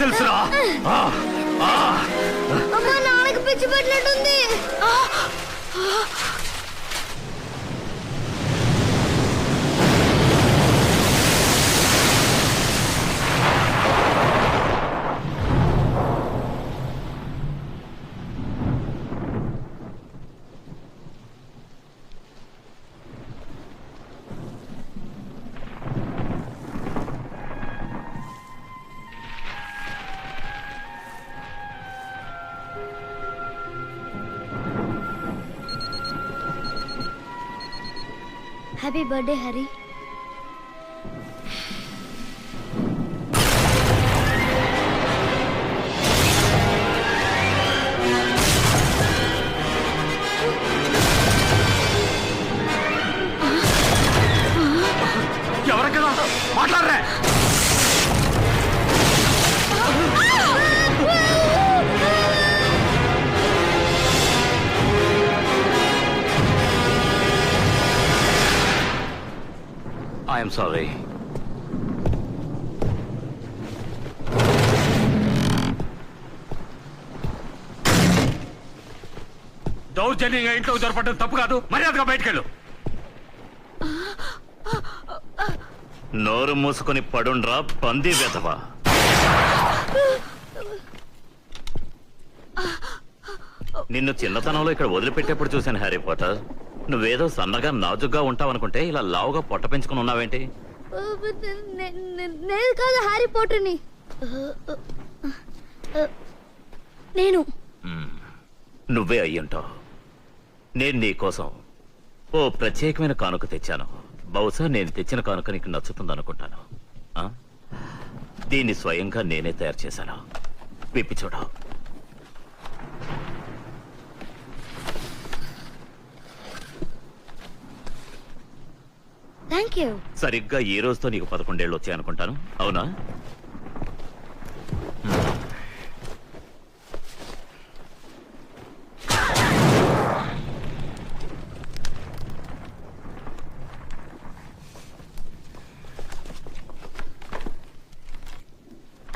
తెలుసురా. అమ్మా నాన్నకి పిచ్చి పట్టినట్టుంది. Happy birthday Hari. ఎవరికదా మాట్లాడరే? I'm sorry. దౌర్జన్యంగా ఇంట్లో దొరపడం తప్పు కాదు. మర్యాదగా బయటకెళ్ళు. నోరు మూసుకొని పడుండ్రా పంది వెధవా. నిన్ను చిన్నతనంలో ఇక్కడ వదిలిపెట్టేప్పుడు చూశాను హ్యారీ పాటర్. నువ్వేదో సన్నగా నాజుగ్గా ఉంటావనుకుంటే ఇలా లావుగా పొట్ట పెంచుకుని ఉన్నావేంటి? నేను కాదు హ్యారీ పాటర్ని. నేను. నువ్వే అయ్యుంటావు. నేను నీ కోసం ఓ ప్రత్యేకమైన కానుక తెచ్చాను. బహుశా నేను తెచ్చిన కానుక నీకు నచ్చుతుందనుకుంటాను. దీన్ని స్వయంగా నేనే తయారు చేశాను. విప్పి చూడ. Thank you. సరిగ్గా ఈ రోజుతో నీకు 11 ఏళ్ళు వచ్చాయనుకుంటాను. అవునా?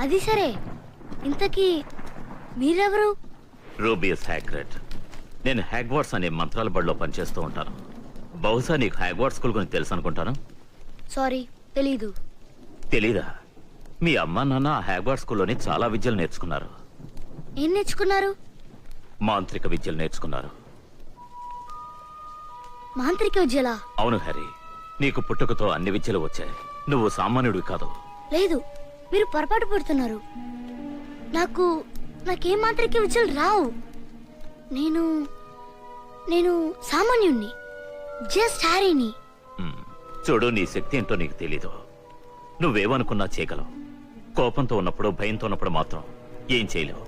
అది సరే, ఇంతకీ మీరెవరు? రూబియస్ హ్యాగ్రిడ్. నేను హ్యాగ్వార్డ్స్ అనే మంత్రాల బడిలో పనిచేస్తూ ఉంటాను. బహుశా నీకు హ్యాగ్వార్డ్ స్కూల్ గురించి తెలుసు అనుకుంటాను. సారీ, తెలీదు. తెలీదా? మీ అమ్మ నాన్న ఆ హ్యాగ్వార్డ్ స్కూల్లోని చాలా విద్యలు నేర్చుకున్నారు. ఏం నేర్చుకున్నారు? మాంత్రిక విద్యలు నేర్చుకున్నారు. మాంత్రిక విద్యలా? అవును హ్యారీ, నీకు పుట్టుకతో అన్ని విద్యలు వచ్చాయి. నువ్వు సామాన్యుడివి కాదు. లేదు, మీరు పొరపాటు పడుతున్నారు. నాకేం మాంత్రిక విద్యలు రావు. నేను సామాన్యుణ్ణి, జస్ట్ హ్యారీని. చూడు, నీ శక్తి ఏంటో నీకు తెలీదు. నువ్వేమనుకున్నా చేయగలవు. కోపంతో ఉన్నప్పుడు, భయంతో ఉన్నప్పుడు మాత్రం ఏం చేయలేవు.